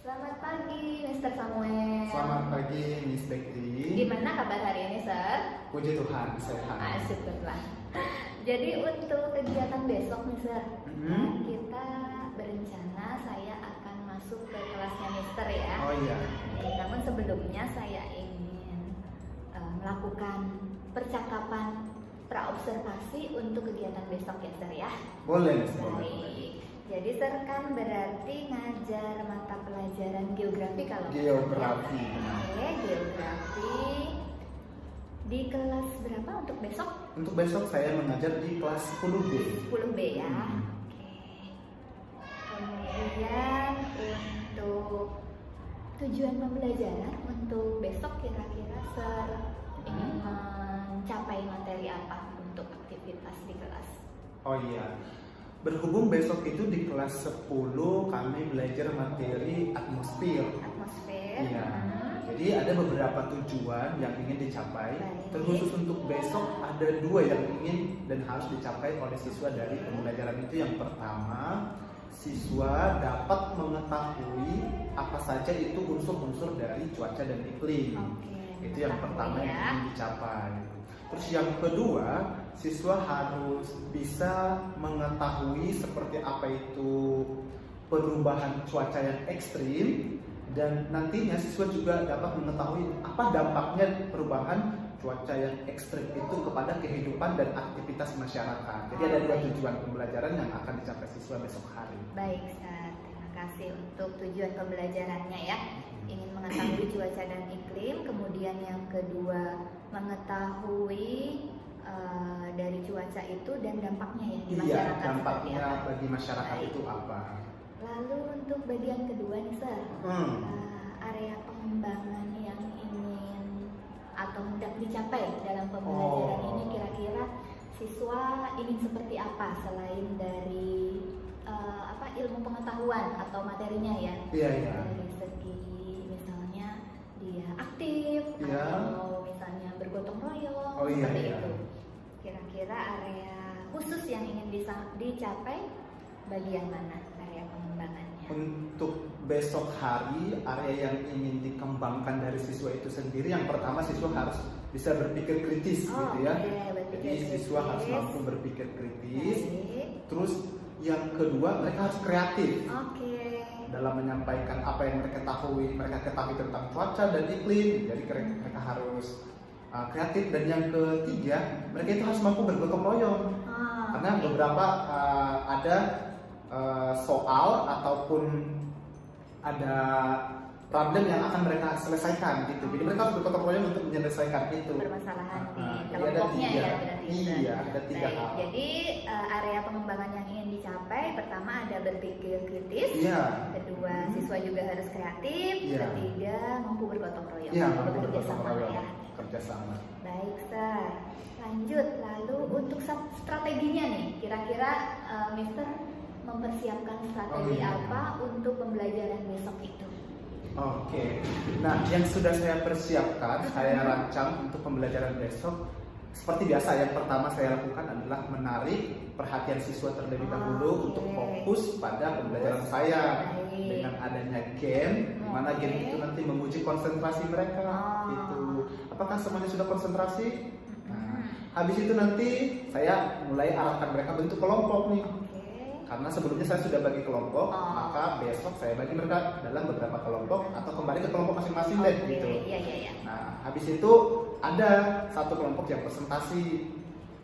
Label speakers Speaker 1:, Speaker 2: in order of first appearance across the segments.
Speaker 1: Selamat pagi, Mr. Samuel.
Speaker 2: Selamat pagi, Miss Bekti.
Speaker 1: Gimana kabar hari ini, Sir?
Speaker 2: Puji Tuhan, sehat.
Speaker 1: Syukurlah. Jadi untuk kegiatan besok nih, Sir, kita berencana saya akan masuk ke kelasnya Mister ya.
Speaker 2: Oh iya.
Speaker 1: Namun sebelumnya saya ingin melakukan percakapan praobservasi untuk kegiatan besok ya, Sir ya.
Speaker 2: Boleh, Miss. Boleh.
Speaker 1: Baik. Jadi Sir kan berarti ngajar mata pelajaran geografi kalau
Speaker 2: Geografi.
Speaker 1: Oke, geografi. Di kelas berapa untuk besok?
Speaker 2: Untuk besok saya mengajar di kelas 10B.
Speaker 1: 10B ya. Oke. Kemudian untuk tujuan pembelajaran untuk besok kira-kira Sir ingin mencapai materi apa untuk aktivitas di kelas?
Speaker 2: Oh iya. Berhubung besok itu di kelas 10 kami belajar materi atmosfer.
Speaker 1: Atmosfer.
Speaker 2: Iya. Jadi ada beberapa tujuan yang ingin dicapai.
Speaker 1: Baik.
Speaker 2: Terkhusus untuk besok ada dua yang ingin dan harus dicapai oleh siswa dari pembelajaran itu. Yang pertama, siswa dapat mengetahui apa saja itu unsur-unsur dari cuaca dan iklim.
Speaker 1: Oke.
Speaker 2: Itu yang pertama yang
Speaker 1: ya.
Speaker 2: ingin dicapai. Terus yang kedua, siswa harus bisa mengetahui seperti apa itu perubahan cuaca yang ekstrim, dan nantinya siswa juga dapat mengetahui apa dampaknya perubahan cuaca yang ekstrim itu kepada kehidupan dan aktivitas masyarakat. Jadi ada dua tujuan pembelajaran yang akan dicapai siswa besok hari.
Speaker 1: Baik, Sir. Terima kasih untuk tujuan pembelajarannya ya. Ingin mengetahui cuaca dan iklim, kemudian yang kedua mengetahui dari cuaca itu dan dampaknya ya di masyarakat.
Speaker 2: Iya, dampaknya bagi masyarakat
Speaker 1: Baik.
Speaker 2: itu apa?
Speaker 1: Lalu untuk bagian kedua nih, Sir, area pengembangan yang ingin atau hendak dicapai dalam pembelajaran ini kira-kira siswa ingin seperti apa selain dari ilmu pengetahuan atau materinya ya?
Speaker 2: Iya, iya.
Speaker 1: Dari segi misalnya dia aktif atau misalnya bergotong royong seperti itu. Kira-kira area khusus yang ingin dicapai bagian mana area pengembangannya?
Speaker 2: Untuk besok hari, area yang ingin dikembangkan dari siswa itu sendiri, yang pertama siswa harus bisa berpikir kritis gitu ya. Jadi siswa harus mampu berpikir kritis. Terus yang kedua, mereka harus kreatif dalam menyampaikan apa yang mereka ketahui tentang cuaca dan iklim. Jadi mereka harus kreatif. Dan yang ketiga, mereka itu harus mampu bergotong royong. Karena beberapa ada soal ataupun ada problem yang akan mereka selesaikan gitu. Jadi mereka harus bergotong royong untuk menyelesaikan itu.
Speaker 1: Permasalahan di
Speaker 2: kelompoknya
Speaker 1: ya berarti.
Speaker 2: Iya, ada tiga hal.
Speaker 1: Jadi area pengembangan yang ingin dicapai pertama ada berpikir kritis.
Speaker 2: Iya.
Speaker 1: Kedua, siswa juga harus kreatif.
Speaker 2: Iya.
Speaker 1: Ketiga, mampu bergotong royong.
Speaker 2: Iya, mampu
Speaker 1: bekerja
Speaker 2: bergotong
Speaker 1: sama
Speaker 2: royong.
Speaker 1: ya.
Speaker 2: Kerjasama.
Speaker 1: Baik, Sir. Lanjut, lalu untuk strateginya nih, kira-kira Mister mempersiapkan strategi apa untuk pembelajaran besok itu?
Speaker 2: Oke, nah yang sudah saya persiapkan, saya rancang untuk pembelajaran besok. Seperti biasa, yang pertama saya lakukan adalah menarik perhatian siswa terlebih dahulu untuk fokus pada pembelajaran saya. Dengan adanya game, di mana game itu nanti menguji konsentrasi mereka. Itu, apakah semuanya sudah konsentrasi? Nah, habis itu nanti saya mulai arahkan mereka bentuk kelompok nih. Karena sebelumnya saya sudah bagi kelompok, maka besok saya bagi mereka dalam beberapa kelompok atau kembali ke kelompok masing-masing deh gitu. Nah, habis itu ada satu kelompok yang presentasi,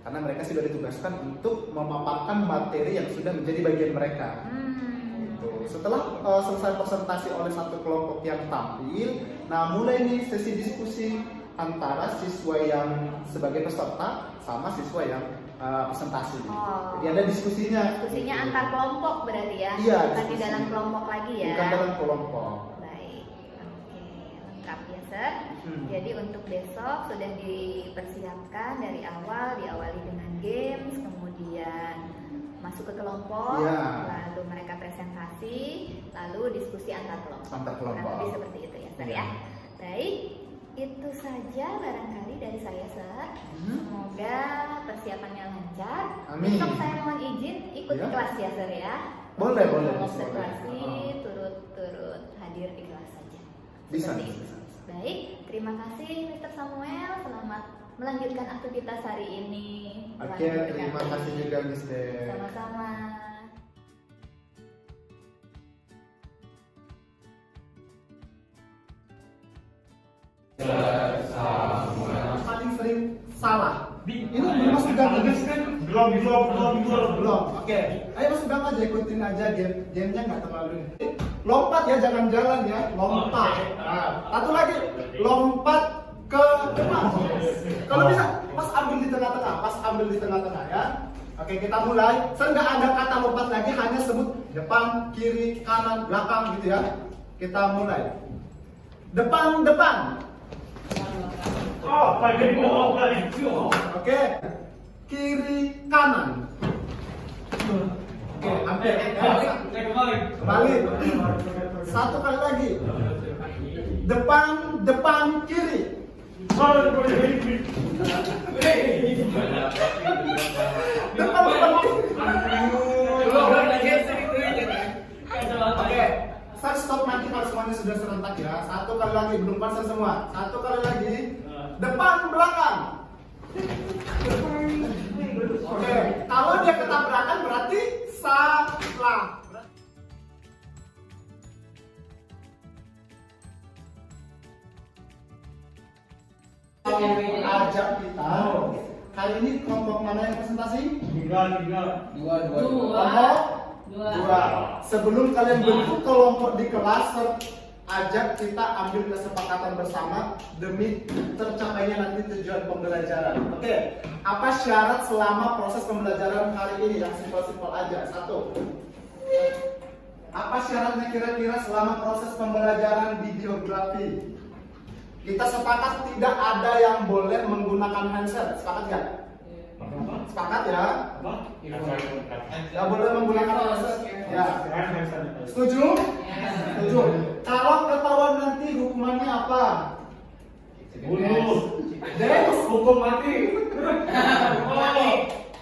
Speaker 2: karena mereka sudah ditugaskan untuk memaparkan materi yang sudah menjadi bagian mereka. Gitu. Setelah selesai presentasi oleh satu kelompok yang tampil, nah mulai nih sesi diskusi antara siswa yang sebagai peserta sama siswa yang presentasi. Jadi ada diskusinya.
Speaker 1: Diskusinya antar kelompok berarti ya?
Speaker 2: Iya.
Speaker 1: Bukan di dalam kelompok lagi ya?
Speaker 2: Bukan dalam kelompok.
Speaker 1: Baik, oke, lengkap ya, Sir. Jadi untuk besok sudah dipersiapkan dari awal, diawali dengan games, kemudian masuk ke kelompok, lalu mereka presentasi, lalu diskusi antar kelompok.
Speaker 2: Antar kelompok.
Speaker 1: Kurang lebih seperti itu ya, Sir ya. Baik. Itu saja barangkali dari saya, Sir. Semoga persiapannya lancar.
Speaker 2: Amin.
Speaker 1: Besok saya mohon izin ikut kelas ya, Sir ya.
Speaker 2: Boleh, boleh.
Speaker 1: Observasi, turut-turut hadir hadir di kelas saja.
Speaker 2: Bisa,
Speaker 1: Seperti itu.
Speaker 2: bisa.
Speaker 1: Baik, terima kasih Mr. Samuel. Selamat melanjutkan aktivitas hari ini.
Speaker 2: Oke, terima kasih juga Miss De.
Speaker 1: Sama-sama.
Speaker 2: Paling sering salah. Ini belum masuk gang lagi kan? Belum. Oke. Ayo masuk gang aja, ikutin aja gamenya nggak terlalu. Lompat ya, jangan jalan ya. Lompat. Nah, satu lagi, lompat ke depan. Kalau bisa, pas ambil di tengah-tengah, ya. Oke, kita mulai. Saya nggak ada kata lompat lagi, hanya sebut depan, kiri, kanan, belakang gitu ya. Kita mulai. Depan. Oke, kiri kanan. Oke, hampir. Balik. Satu kali lagi. Depan kiri. Depan Oke, saya stop nanti kalau semuanya sudah serentak ya. Satu kali lagi, belum konsen semua. Satu kali lagi. Depan belakang. Oke, kalau dia ketabrakan berarti salah. Ajak kita. Kali ini kelompok mana yang presentasi? Kelompok dua. Sebelum kalian bentuk kelompok di kelas, ajak kita ambil kesepakatan bersama demi tercapainya nanti tujuan pembelajaran. Oke, apa syarat selama proses pembelajaran kali ini? Yang simpel-simpel aja. Satu. Apa syaratnya kira-kira selama proses pembelajaran videografi? Kita sepakat tidak ada yang boleh menggunakan handset. Sepakat nggak? Sepakat ya? Nggak boleh menggunakan handset. Ya. Setuju? Setuju. Kalau ketahuan nanti hukumannya apa?
Speaker 3: Hukum mati.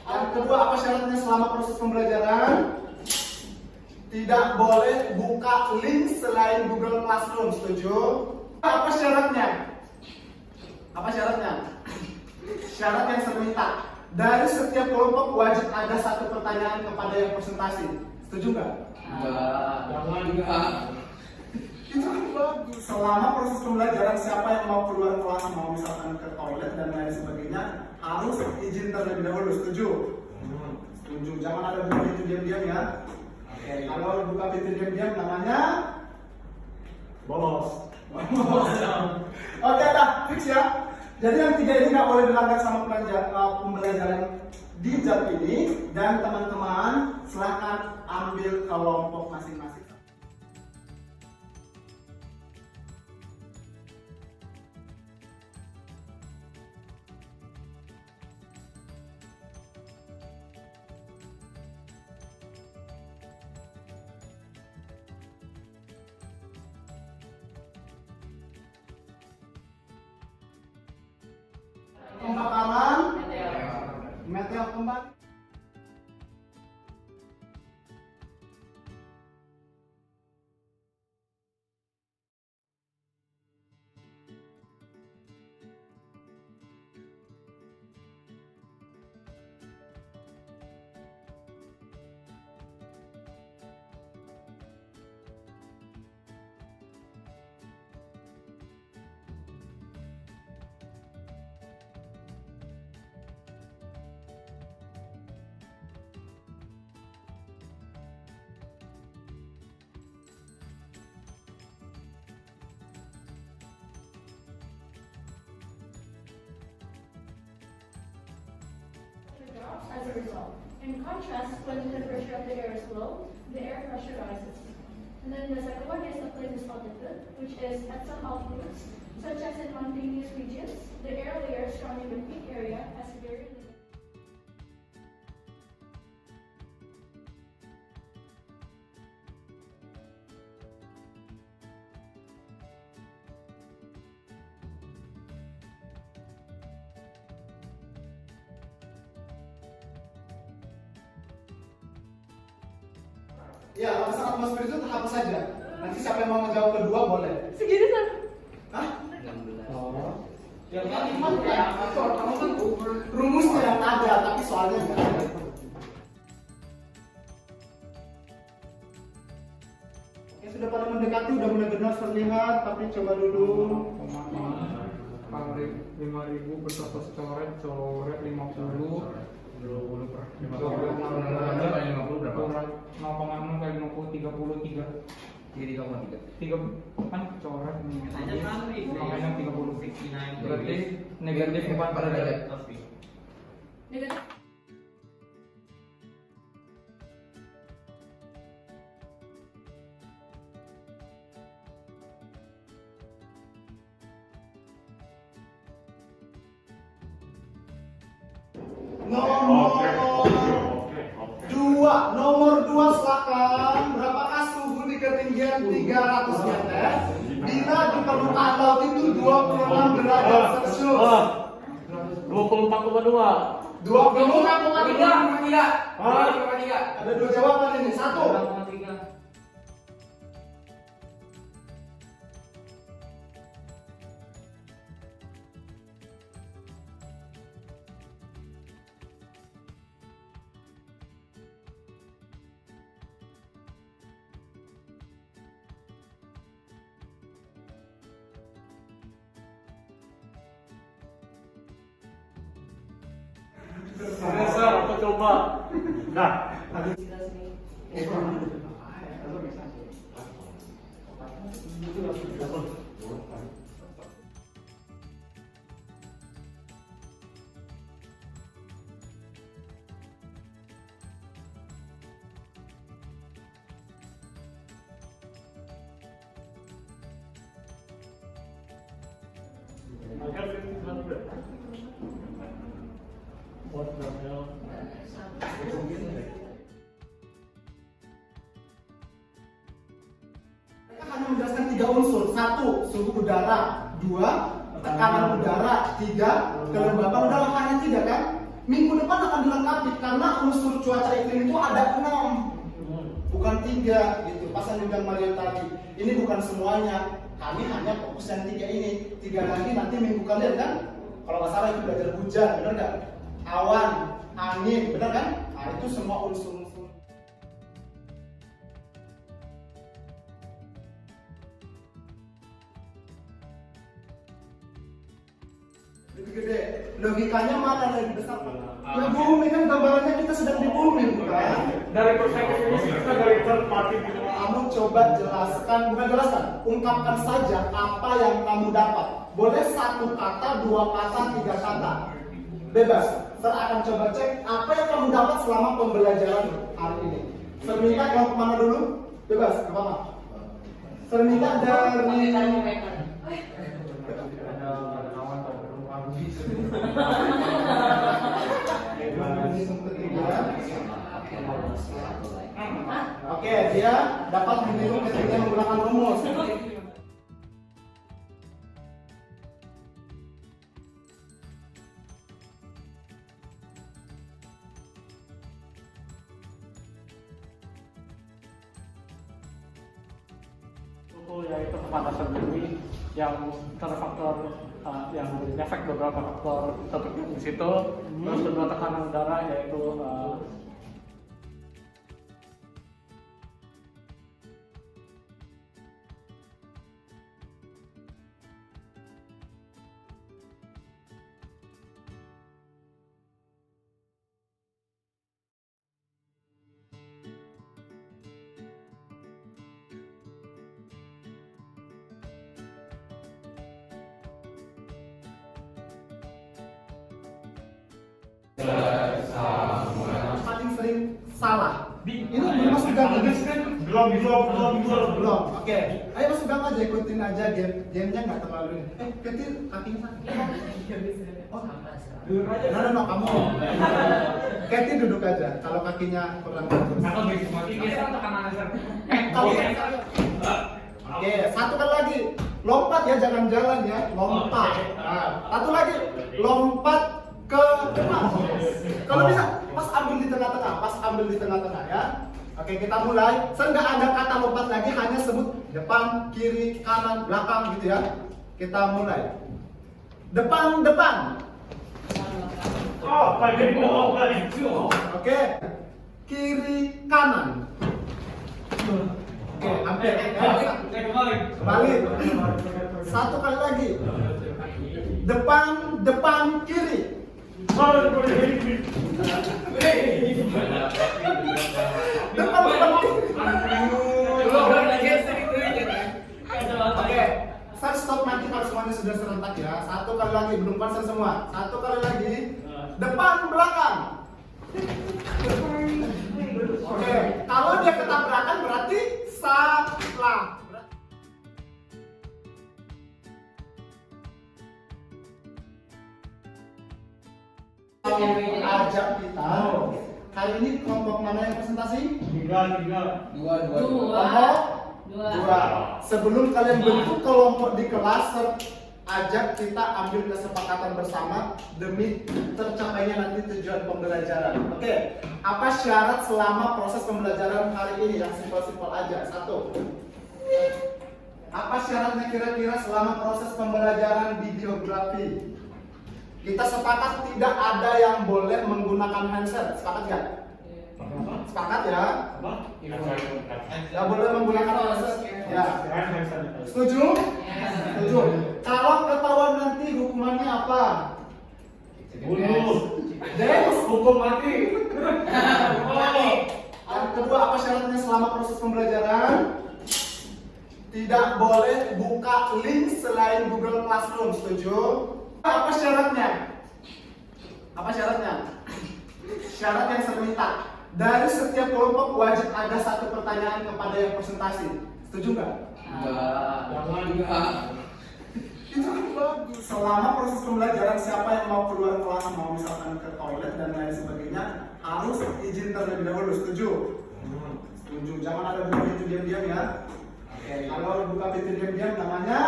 Speaker 2: Yang kedua, apa syaratnya selama proses pembelajaran? Tidak boleh buka link selain Google Classroom. Setuju? Apa syaratnya? Syarat yang saya minta, dari setiap kelompok wajib ada satu pertanyaan kepada yang presentasi. Setuju nggak? Itu bagus. Selama proses pembelajaran, siapa yang mau keluar kelas, mau misalkan ke toilet dan lain sebagainya, harus izin terlebih dahulu. Setuju? Setuju. Jangan ada buka pintu diam-diam ya. Oke, kalau buka pintu diam-diam namanya
Speaker 3: Bolos.
Speaker 2: Oke, dah fix ya. Jadi yang tiga ini nggak boleh dilanggar sama pembelajaran di jam ini, dan teman-teman silakan ambil kelompok masing-masing. Pembakaran meteor kembali.
Speaker 4: Drops as a result. In contrast, when the temperature of the air is low, the air pressure rises. And then the second one is the places altitude, which is at some altitudes, such as in mountainous regions, the air layer surrounding the peak area has very limited.
Speaker 2: Ya, lapisan atmosfer itu hapus saja. Nanti siapa yang mau menjawab kedua boleh.
Speaker 1: Segini kan?
Speaker 2: Hah?
Speaker 3: 16.
Speaker 2: Oh. Yang tadi mah ya, kamu kan rumusnya yang ada, tapi soalnya nggak ada. Oke, sudah pada mendekati, udah mulai benar terlihat, tapi coba dulu.
Speaker 3: 5.000 bersatu coret 50.
Speaker 5: 20 per 50.
Speaker 3: Coret
Speaker 5: Kali 50 berapa?
Speaker 3: kurang 0,6 kali 50 33.
Speaker 5: Jadi 3,3.
Speaker 3: 3 kan coret nih. Makanya 30. Berarti negatif 4 derajat.
Speaker 4: Negatif.
Speaker 2: Nomor dua silakan. Berapakah suhu di ketinggian 300 meter bila di permukaan laut itu 26 derajat Celcius?
Speaker 3: 24,2.
Speaker 2: 24,3.
Speaker 3: 3,3.
Speaker 2: Ada dua jawaban ini. Satu.
Speaker 3: 3,3. Sir, aku coba. Nah, what the hell?
Speaker 2: Mereka hanya menjelaskan 3 unsur. 1. Suhu udara. 2. Tekanan udara. 3. Kelembaban udara. Hanya 3 kan? Minggu depan akan dilengkapi karena unsur cuaca iklim itu ada 6. Bukan 3 gitu. Pas yang bilang Mario tadi. Ini bukan semuanya. Kami hanya fokus yang 3 ini. 3 lagi nanti minggu kalian kan? Kalau nggak salah itu belajar hujan, benar nggak? Awan, angin, benar kan? Nah itu semua unsur-unsur. Lebih gede. Logikanya mana lebih besar? Ya bumi kan gambarannya kita sedang di bumi, bukan?
Speaker 3: Dari perspektif ini kita dari third party gitu.
Speaker 2: Kamu coba jelaskan, bukan jelaskan, ungkapkan saja apa yang kamu dapat. Boleh 1 kata, 2 kata, 3 kata. Bebas. Saya akan coba cek apa yang kamu dapat selama pembelajaran hari ini. Saya minta kamu kemana dulu? Bebas, ke apa? Saya minta dari
Speaker 3: Ada awan
Speaker 2: Oke, dia dapat meniru ketika menggunakan rumus.
Speaker 3: Yaitu kepanasan bumi yang terfaktor yang efek beberapa faktor tertentu di situ. Terus kedua tekanan udara yaitu
Speaker 2: Paling sering salah. Ini belum masuk gang lagi. Belum. Oke. Ayo masuk gang aja, ikutin aja gamenya nggak terlalu ini. Ketil kakinya sana. Oh, duduk aja. No, kamu. Keti duduk aja. Kalau kakinya kurang bagus. Oke, satu kali lagi. Lompat ya, jangan jalan ya. Lompat. Nah, satu lagi. Lompat ke depan. Kalau bisa, pas ambil di tengah-tengah ya. Oke, kita mulai. Saya nggak ada kata lompat lagi, hanya sebut depan, kiri, kanan, belakang gitu ya. Kita mulai. Depan, depan. Oke. Kiri, kanan. Oke, hampir. Kembali. Satu kali lagi. Depan, depan, kiri. Depan, depan, Oke, saya stop nanti kalau semuanya sudah serentak ya. Satu kali lagi, belum konsen semua. Satu kali lagi. Depan, belakang. Oke, kalau dia ketabrakan berarti salah. Ajak kita. Kali ini kelompok mana yang presentasi? Kelompok dua. Sebelum kalian bentuk kelompok di kelas, ajak kita ambil kesepakatan bersama demi tercapainya nanti tujuan pembelajaran. Oke, apa syarat selama proses pembelajaran hari ini? Yang simpel-simpel aja. Satu. Apa syaratnya kira-kira selama proses pembelajaran videografi? Kita sepakat tidak ada yang boleh menggunakan handset. Sepakat nggak? Sepakat ya? Nggak boleh menggunakan handset. Ya. Setuju? Setuju. Kalau ketahuan nanti hukumannya apa?
Speaker 3: Hukum mati.
Speaker 2: Yang kedua, apa syaratnya selama proses pembelajaran? Tidak boleh buka link selain Google Classroom. Setuju? Apa syaratnya? Apa syaratnya? Syarat yang saya minta, dari setiap kelompok wajib ada satu pertanyaan kepada yang presentasi. Setuju nggak? Itu kan bagus. Selama proses pembelajaran, siapa yang mau keluar kelas, mau misalkan ke toilet dan lain sebagainya, harus izin terlebih dahulu. Setuju? Setuju. Jangan ada buka pintu diam-diam ya. Oke, kalau buka pintu diam-diam namanya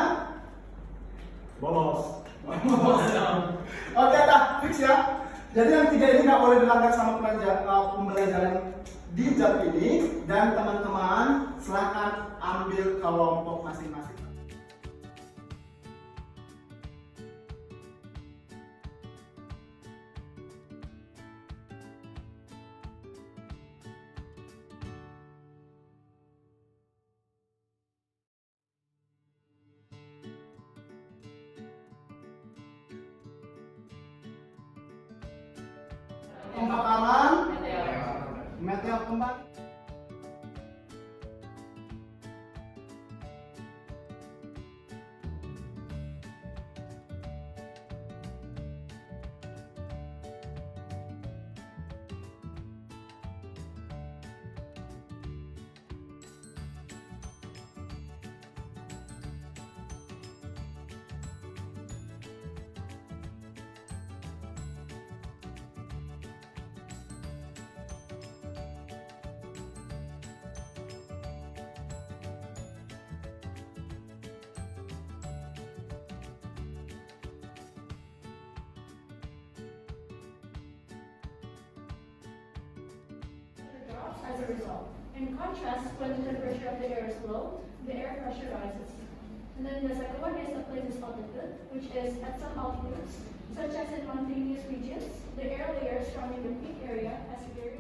Speaker 3: Bolos.
Speaker 2: Oke, dah fix ya. Jadi yang tiga ini nggak boleh dilanggar sama pembelajaran di jam ini, dan teman-teman silakan ambil kelompok masing-masing. Pembakaran meteor kembali.
Speaker 4: Drops as a result. In contrast, when the temperature of the air is low, the air pressure rises. And then the second one is the Places altitude, which is at some altitudes, such as in mountainous regions, the air layer surrounding the peak area has very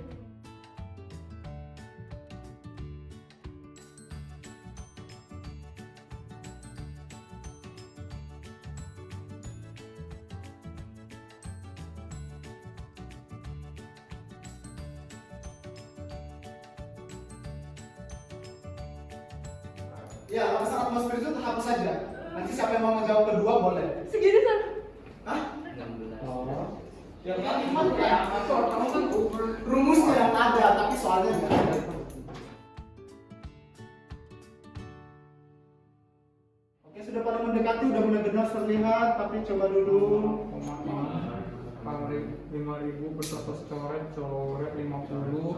Speaker 2: Ya, lapisan atmosfer itu hapus saja. Nanti siapa yang mau menjawab kedua boleh.
Speaker 1: Segini kan?
Speaker 2: Hah?
Speaker 3: Ya
Speaker 2: Kamu kan rumusnya yang ada, tapi soalnya nggak ada. Oke, sudah pada mendekati, udah mulai benar terlihat, tapi coba dulu.
Speaker 3: 5.000 beserta coret 50.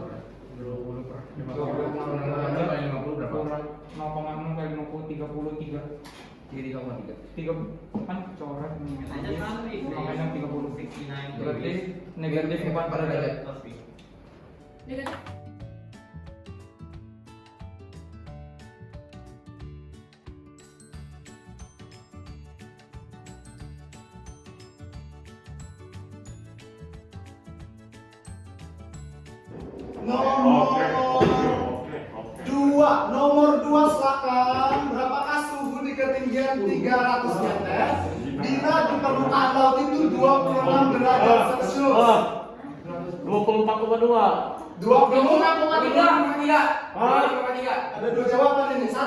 Speaker 5: 20 per 50.
Speaker 3: Coret
Speaker 5: 50 berapa?
Speaker 3: kurang 0,6 kali 50 33.
Speaker 5: 3,3.
Speaker 3: Kan coret makanya 30. Berarti negatif 4 derajat.
Speaker 4: negative.
Speaker 2: Nomor 2 silakan. Berapakah suhu di ketinggian 300 meter bila di permukaan laut itu 26 derajat Celcius?
Speaker 3: 24,2.
Speaker 2: 26,3.
Speaker 5: Hah?
Speaker 2: Ada 2 jawaban ini. 1.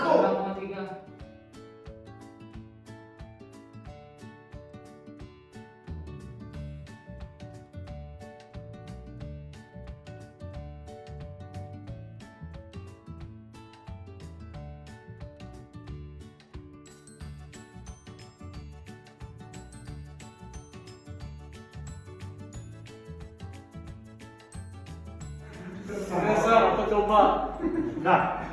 Speaker 3: Sir, aku coba. Nah,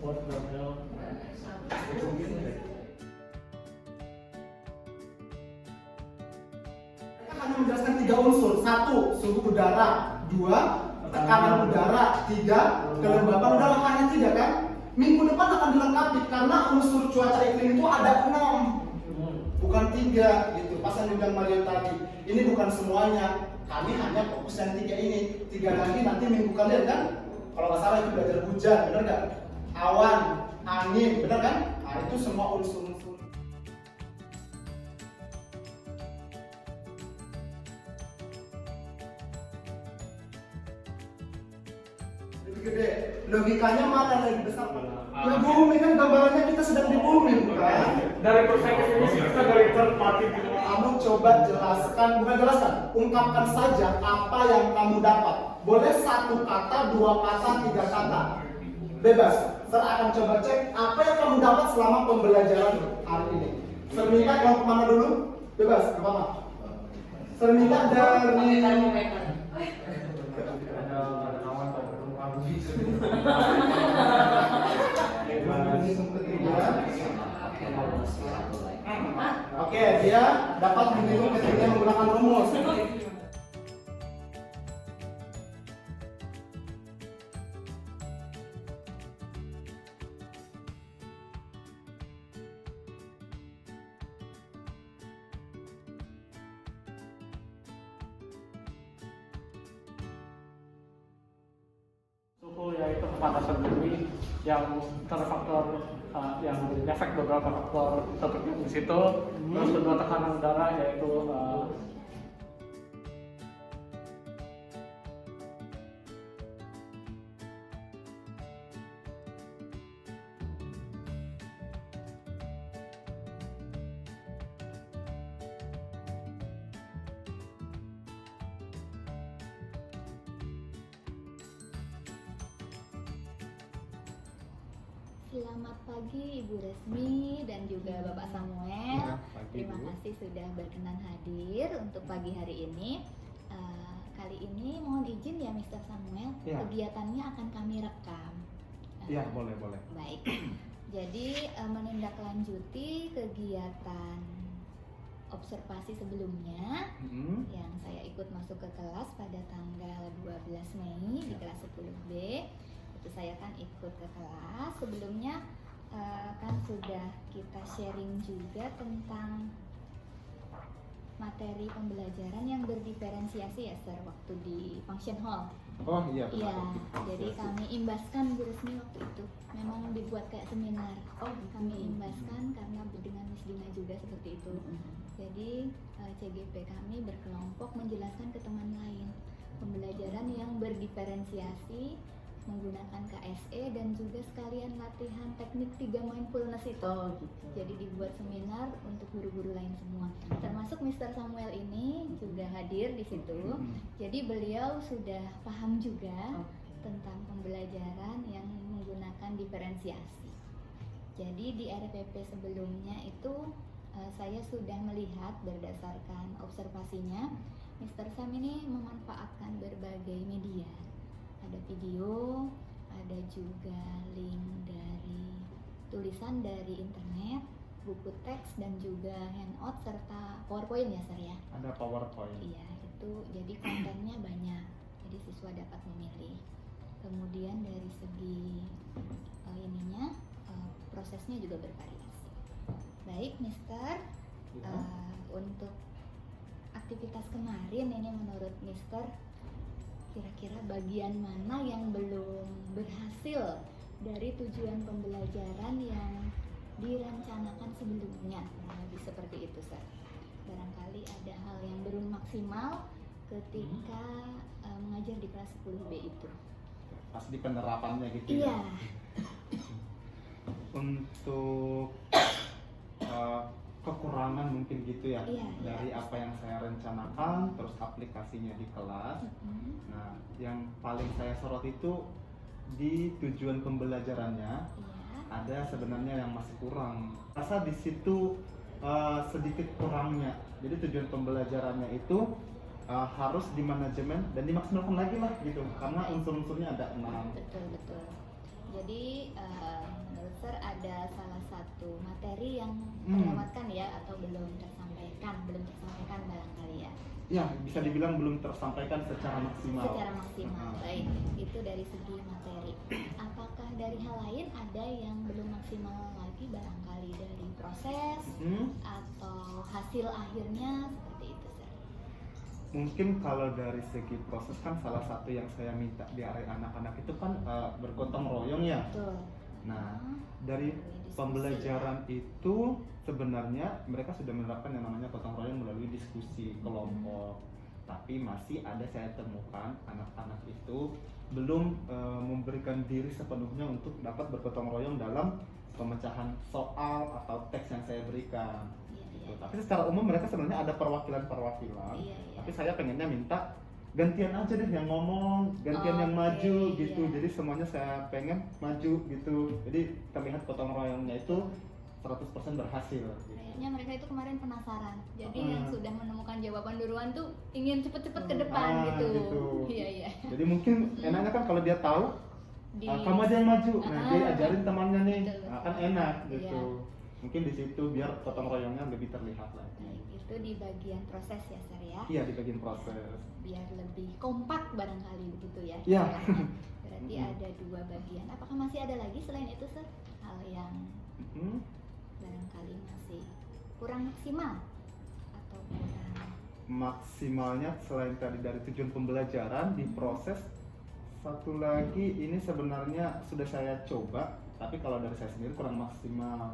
Speaker 3: what the hell?
Speaker 2: Hanya menjelaskan 3 unsur. 1. Suhu udara. 2. Tekanan udara. 3. Kelembapan udara. Hanya 3 kan? Minggu depan akan dilengkapi karena unsur cuaca iklim itu ada 6, bukan 3 gitu. Pas yang dibilang Mario tadi, ini bukan semuanya. Kami hanya fokus yang 3 ini. 3 lagi nanti minggu kalian kan? Kalau nggak salah itu belajar hujan, bener nggak? Awan, angin, bener kan? Nah itu semua unsur-unsur. Lebih gede. Logikanya mana yang lebih besar? Ya bumi kan, gambarannya kita sedang di bumi, bukan?
Speaker 3: Dari perspektif ini kita dari third party gitu.
Speaker 2: Kamu coba jelaskan, bukan jelaskan, ungkapkan saja apa yang kamu dapat. Boleh 1 kata, 2 kata, 3 kata. Bebas. Saya akan coba cek apa yang kamu dapat selama pembelajaran hari ini. Saya minta kamu kemana dulu? Bebas, ke mana? Saya minta dari
Speaker 5: Ada kawan
Speaker 2: Oke, dia dapat menghitung ketika menggunakan rumus.
Speaker 3: Suhu yaitu kepanasan bumi yang terfaktor yang efek beberapa faktor tertentu di situ. Terus kedua tekanan udara yaitu
Speaker 1: Selamat pagi Ibu Resmi dan juga Bapak Samuel.
Speaker 2: Ya, pagi,
Speaker 1: Terima
Speaker 2: Bu.
Speaker 1: kasih sudah berkenan hadir untuk pagi hari ini. Kali ini mohon izin ya Mr. Samuel,
Speaker 2: Ya.
Speaker 1: kegiatannya akan kami rekam.
Speaker 2: Iya, boleh, boleh.
Speaker 1: Baik. Jadi menindaklanjuti kegiatan observasi sebelumnya yang saya ikut masuk ke kelas pada tanggal 12 Mei di kelas 10B. Itu saya kan ikut ke kelas. Sebelumnya kan sudah kita sharing juga tentang materi pembelajaran yang berdiferensiasi ya Sir, waktu di function hall.
Speaker 2: Oh iya.
Speaker 1: Iya, jadi kami imbaskan Bu Resmi waktu itu. Memang dibuat kayak seminar. Kami imbaskan karena dengan Miss Dina juga seperti itu. Jadi CGP kami berkelompok menjelaskan ke teman lain pembelajaran yang berdiferensiasi menggunakan KSE dan juga sekalian latihan teknik 3 mindfulness itu. Jadi dibuat seminar untuk guru-guru lain semua. Termasuk Mr. Samuel ini juga hadir di situ. Jadi beliau sudah paham juga tentang pembelajaran yang menggunakan diferensiasi. Jadi di RPP sebelumnya itu saya sudah melihat berdasarkan observasinya Mr. Sam ini memanfaatkan berbagai media. Ada video, ada juga link dari tulisan dari internet, buku teks dan juga handout serta PowerPoint ya Sir ya.
Speaker 2: Ada PowerPoint.
Speaker 1: Iya, itu jadi kontennya banyak. Jadi siswa dapat memilih. Kemudian dari segi prosesnya juga bervariasi. Baik, Mister.
Speaker 2: Ya.
Speaker 1: Untuk aktivitas kemarin ini menurut Mister kira-kira bagian mana yang belum berhasil dari tujuan pembelajaran yang direncanakan sebelumnya? Nah, lebih seperti itu, Sir. Barangkali ada hal yang belum maksimal ketika mengajar di kelas 10B itu.
Speaker 2: Pas di penerapannya gitu
Speaker 1: Iya.
Speaker 2: ya. Untuk kekurangan mungkin gitu ya,
Speaker 1: Iya,
Speaker 2: dari
Speaker 1: iya.
Speaker 2: apa yang saya rencanakan, terus aplikasinya di kelas. Nah, yang paling saya sorot itu di tujuan pembelajarannya
Speaker 1: Iya.
Speaker 2: ada sebenarnya yang masih kurang. Rasa di situ sedikit kurangnya. Jadi tujuan pembelajarannya itu harus dimanajemen dan dimaksimalkan lagi lah gitu, karena unsur-unsurnya ada 6.
Speaker 1: Betul. Jadi menurut Sir ada salah satu materi yang terlewatkan ya atau belum tersampaikan barangkali ya.
Speaker 2: Ya, bisa dibilang belum tersampaikan secara maksimal.
Speaker 1: Secara maksimal. Baik, itu dari segi materi. Apakah dari hal lain ada yang belum maksimal lagi barangkali dari proses atau hasil akhirnya seperti itu, Sir?
Speaker 2: Mungkin kalau dari segi proses kan salah satu yang saya minta di area anak-anak itu kan bergotong royong ya.
Speaker 1: Betul.
Speaker 2: Nah, dari pembelajaran itu sebenarnya mereka sudah menerapkan yang namanya gotong royong melalui diskusi kelompok. Tapi masih ada saya temukan anak-anak itu belum memberikan diri sepenuhnya untuk dapat bergotong royong dalam pemecahan soal atau teks yang saya berikan.
Speaker 1: Iya.
Speaker 2: Tapi secara umum mereka sebenarnya ada perwakilan.
Speaker 1: Iya.
Speaker 2: Tapi saya pengennya minta gantian aja deh yang ngomong, gantian yang maju gitu.
Speaker 1: Iya.
Speaker 2: Jadi semuanya saya pengen maju gitu. Jadi terlihat gotong royongnya itu 100% berhasil gitu.
Speaker 1: Kayaknya mereka itu kemarin penasaran. Jadi yang sudah menemukan jawaban duluan tuh ingin cepet-cepet ke depan gitu. Iya.
Speaker 2: Jadi mungkin enaknya kan kalau dia tahu kamu aja yang maju. Nah, dia ajarin temannya nih.
Speaker 1: Betul.
Speaker 2: Nah, kan enak gitu.
Speaker 1: Iya.
Speaker 2: Mungkin di situ biar gotong royongnya lebih terlihat lagi.
Speaker 1: Baik, itu di bagian proses ya, Sir ya.
Speaker 2: Iya, di bagian proses.
Speaker 1: Biar lebih kompak barangkali begitu ya.
Speaker 2: Iya.
Speaker 1: Berarti ada 2 bagian. Apakah masih ada lagi selain itu, Sir? Hal yang barangkali masih kurang maksimal atau kurang
Speaker 2: Maksimalnya selain tadi dari tujuan pembelajaran di proses, satu lagi ini sebenarnya sudah saya coba, tapi kalau dari saya sendiri kurang maksimal.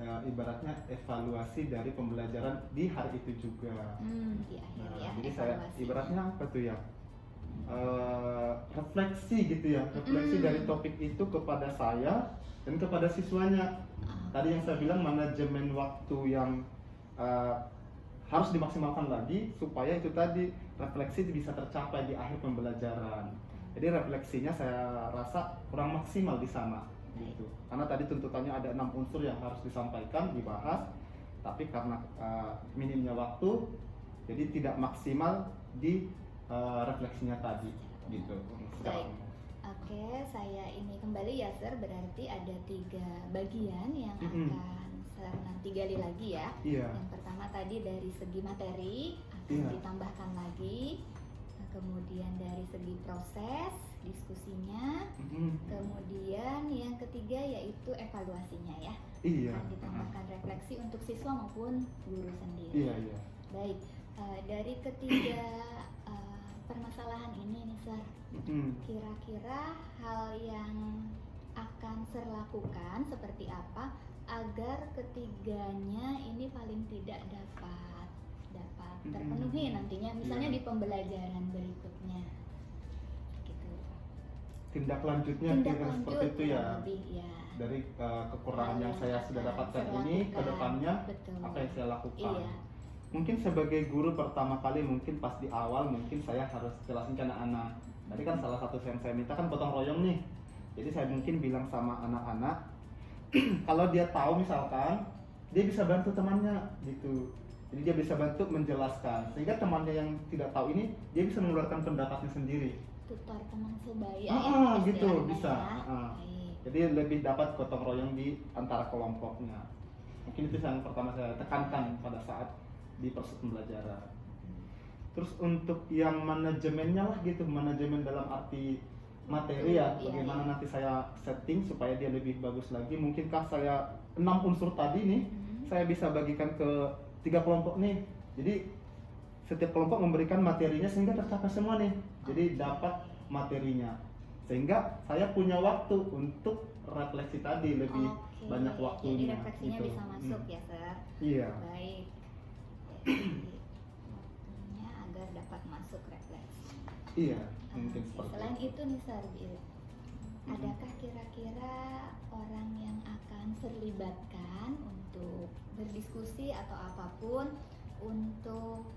Speaker 2: Ibaratnya evaluasi dari pembelajaran di hari itu juga.
Speaker 1: di akhir
Speaker 2: Nah,
Speaker 1: ya.
Speaker 2: jadi saya
Speaker 1: evaluasi.
Speaker 2: ibaratnya apa tuh ya, refleksi gitu ya, refleksi dari topik itu kepada saya dan kepada siswanya. Tadi yang saya bilang manajemen waktu yang harus dimaksimalkan lagi supaya itu tadi refleksi bisa tercapai di akhir pembelajaran. Jadi refleksinya saya rasa kurang maksimal di sana gitu. Karena tadi tuntutannya ada 6 unsur yang harus disampaikan, dibahas, tapi karena minimnya waktu jadi tidak maksimal di refleksinya tadi gitu.
Speaker 1: Baik. Oke, saya ini kembali ya, Sir. Berarti ada 3 bagian yang akan Sir nanti gali lagi ya.
Speaker 2: Iya.
Speaker 1: Yang pertama tadi dari segi materi akan
Speaker 2: Iya.
Speaker 1: ditambahkan lagi. Nah, kemudian dari segi proses diskusinya. Kemudian yang ketiga yaitu evaluasinya ya.
Speaker 2: Iya.
Speaker 1: Akan ditambahkan refleksi untuk siswa maupun guru sendiri.
Speaker 2: Iya.
Speaker 1: Baik, dari ketiga permasalahan ini nih, Sir. Kira-kira hal yang akan Sir lakukan seperti apa agar ketiganya ini paling tidak dapat terpenuhi nantinya, misalnya
Speaker 2: Iya.
Speaker 1: di pembelajaran berikutnya. Gitu.
Speaker 2: Tindak lanjutnya kira-kira seperti itu ya.
Speaker 1: lebih, ya.
Speaker 2: Dari kekurangan yang saya sudah
Speaker 1: akan
Speaker 2: dapatkan
Speaker 1: Sir
Speaker 2: ini ke
Speaker 1: lakukan.
Speaker 2: depannya
Speaker 1: Betul.
Speaker 2: apa yang saya lakukan.
Speaker 1: Iya.
Speaker 2: Mungkin sebagai guru pertama kali mungkin pas di awal mungkin saya harus jelasin ke anak-anak. Tadi kan salah satu yang saya minta kan gotong royong nih. Jadi saya mungkin bilang sama anak-anak kalau dia tahu misalkan dia bisa bantu temannya gitu. Jadi dia bisa bantu menjelaskan sehingga temannya yang tidak tahu ini dia bisa mengeluarkan pendapatnya sendiri.
Speaker 1: Tutor teman sebaya
Speaker 2: Gitu
Speaker 1: istilahnya
Speaker 2: bisa.
Speaker 1: ya. Baik.
Speaker 2: Jadi lebih dapat gotong royong di antara kelompoknya. Mungkin itu yang pertama saya tekankan pada saat di proses pembelajaran. Terus untuk yang manajemennya lah gitu, manajemen dalam arti materi ya,
Speaker 1: Iya,
Speaker 2: bagaimana
Speaker 1: iya.
Speaker 2: nanti saya setting supaya dia lebih bagus lagi. Mungkinkah saya 6 unsur tadi nih, saya bisa bagikan ke 3 kelompok nih. Jadi setiap kelompok memberikan materinya sehingga tercapai semua nih. Jadi dapat materinya. Sehingga saya punya waktu untuk refleksi tadi, lebih
Speaker 1: Oke,
Speaker 2: banyak
Speaker 1: jadi
Speaker 2: waktunya.
Speaker 1: refleksinya
Speaker 2: gitu.
Speaker 1: bisa masuk ya, Sir.
Speaker 2: Iya.
Speaker 1: Baik. Jadi, waktunya agar dapat masuk refleksi.
Speaker 2: Iya, mungkin
Speaker 1: Oke,
Speaker 2: seperti
Speaker 1: selain
Speaker 2: itu.
Speaker 1: itu nih Sir, adakah kira-kira orang yang akan terlibatkan untuk berdiskusi atau apapun untuk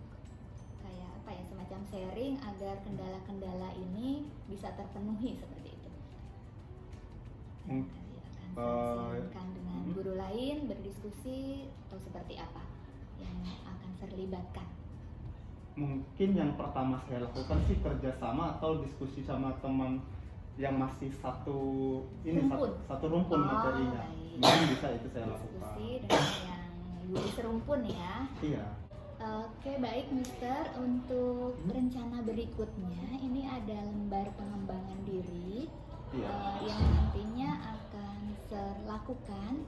Speaker 1: kayak apa ya, semacam sharing agar kendala-kendala ini bisa terpenuhi seperti itu?
Speaker 2: Mung-
Speaker 1: Kali akan
Speaker 2: eh,
Speaker 1: sharingkan dengan guru lain, berdiskusi atau seperti apa yang akan terlibatkan?
Speaker 2: Mungkin yang pertama saya lakukan sih kerjasama atau diskusi sama teman yang masih satu
Speaker 1: Rumpun.
Speaker 2: satu rumpun
Speaker 1: Oh,
Speaker 2: materinya.
Speaker 1: baik.
Speaker 2: Mungkin bisa itu saya lakukan.
Speaker 1: Diskusi dengan yang guru serumpun ya.
Speaker 2: Iya.
Speaker 1: Oke, baik Mister. Untuk rencana berikutnya ini ada lembar pengembangan diri
Speaker 2: Iya.
Speaker 1: yang nantinya akan lakukan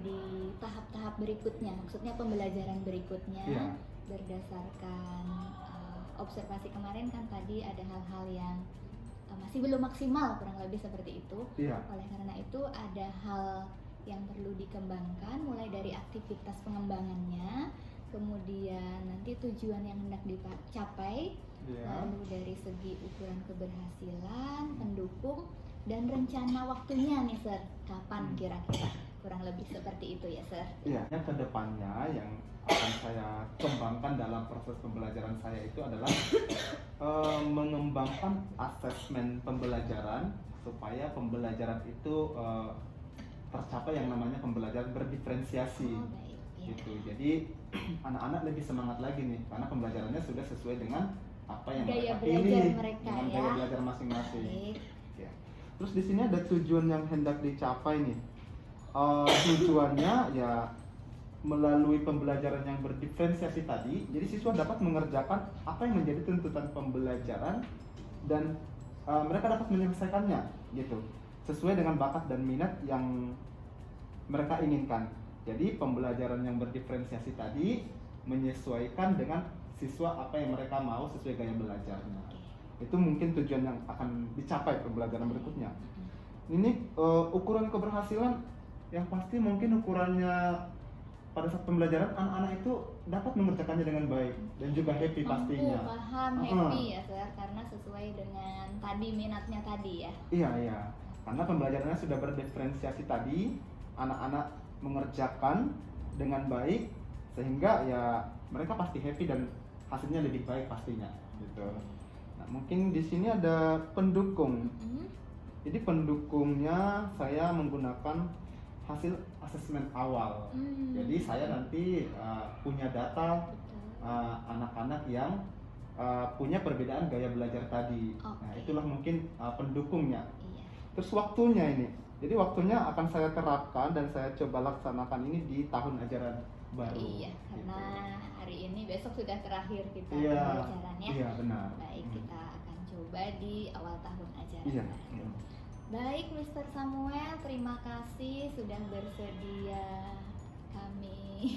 Speaker 1: di tahap-tahap berikutnya. Maksudnya pembelajaran berikutnya
Speaker 2: Iya.
Speaker 1: berdasarkan observasi kemarin kan tadi ada hal-hal yang masih belum maksimal, kurang lebih seperti itu.
Speaker 2: Iya.
Speaker 1: Oleh karena itu ada hal yang perlu dikembangkan mulai dari aktivitas pengembangannya, kemudian nanti tujuan yang hendak dicapai,
Speaker 2: Iya.
Speaker 1: lalu dari segi ukuran keberhasilan, pendukung, dan rencana waktunya nih Sir, kapan kira-kira, kurang lebih seperti itu ya Sir.
Speaker 2: Iya. Yang kedepannya yang akan saya kembangkan dalam proses pembelajaran saya itu adalah mengembangkan asesmen pembelajaran supaya pembelajaran itu tercapai yang namanya pembelajaran berdiferensiasi.
Speaker 1: Oh, baik. Ya.
Speaker 2: Gitu. Jadi anak-anak lebih semangat lagi nih karena pembelajarannya sudah sesuai dengan apa yang
Speaker 1: Gaya
Speaker 2: mereka
Speaker 1: belajar
Speaker 2: pilih,
Speaker 1: mereka
Speaker 2: dengan
Speaker 1: ya.
Speaker 2: gaya belajar masing-masing.
Speaker 1: Baik.
Speaker 2: Ya. Terus di sini ada tujuan yang hendak dicapai nih. Tujuannya ya melalui pembelajaran yang berdiferensiasi tadi, jadi siswa dapat mengerjakan apa yang menjadi tuntutan pembelajaran dan mereka dapat menyelesaikannya gitu sesuai dengan bakat dan minat yang mereka inginkan. Jadi pembelajaran yang berdiferensiasi tadi menyesuaikan dengan siswa apa yang mereka mau sesuai gaya belajarnya. Itu mungkin tujuan yang akan dicapai pembelajaran berikutnya. Ini ukuran keberhasilan yang pasti mungkin ukurannya pada saat pembelajaran anak-anak itu dapat mengerjakannya dengan baik dan juga happy pastinya.
Speaker 1: Mampu, paham, happy ya Sir, karena sesuai dengan tadi minatnya tadi ya.
Speaker 2: Iya. Karena pembelajarannya sudah berdiferensiasi tadi, anak-anak mengerjakan dengan baik sehingga ya mereka pasti happy dan hasilnya lebih baik pastinya gitu. Nah, mungkin di sini ada pendukung. Jadi pendukungnya saya menggunakan hasil asesmen awal. Jadi saya nanti punya data anak-anak yang punya perbedaan gaya belajar tadi. Nah,
Speaker 1: Oke.
Speaker 2: itulah mungkin pendukungnya.
Speaker 1: Iya.
Speaker 2: Terus waktunya ini. Jadi waktunya akan saya terapkan dan saya coba laksanakan ini di tahun ajaran baru.
Speaker 1: Iya, karena hari ini besok sudah terakhir kita
Speaker 2: Iya.
Speaker 1: pembelajarannya.
Speaker 2: Iya, benar.
Speaker 1: Baik, kita akan coba di awal tahun ajaran
Speaker 2: Iya.
Speaker 1: baru. Baik, Mr. Samuel, terima kasih sudah bersedia kami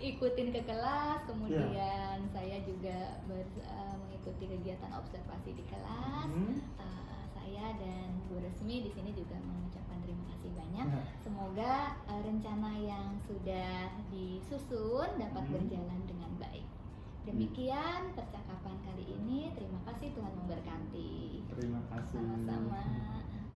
Speaker 1: ikutin ke kelas. Kemudian saya juga mengikuti kegiatan observasi di kelas. Saya dan Bu Resmi di sini juga mengucapkan terima kasih banyak.
Speaker 2: Ya.
Speaker 1: Semoga rencana yang sudah disusun dapat berjalan dengan baik. Demikian percakapan kali ini. Terima kasih, Tuhan memberkati.
Speaker 2: Terima kasih.
Speaker 1: Sama-sama.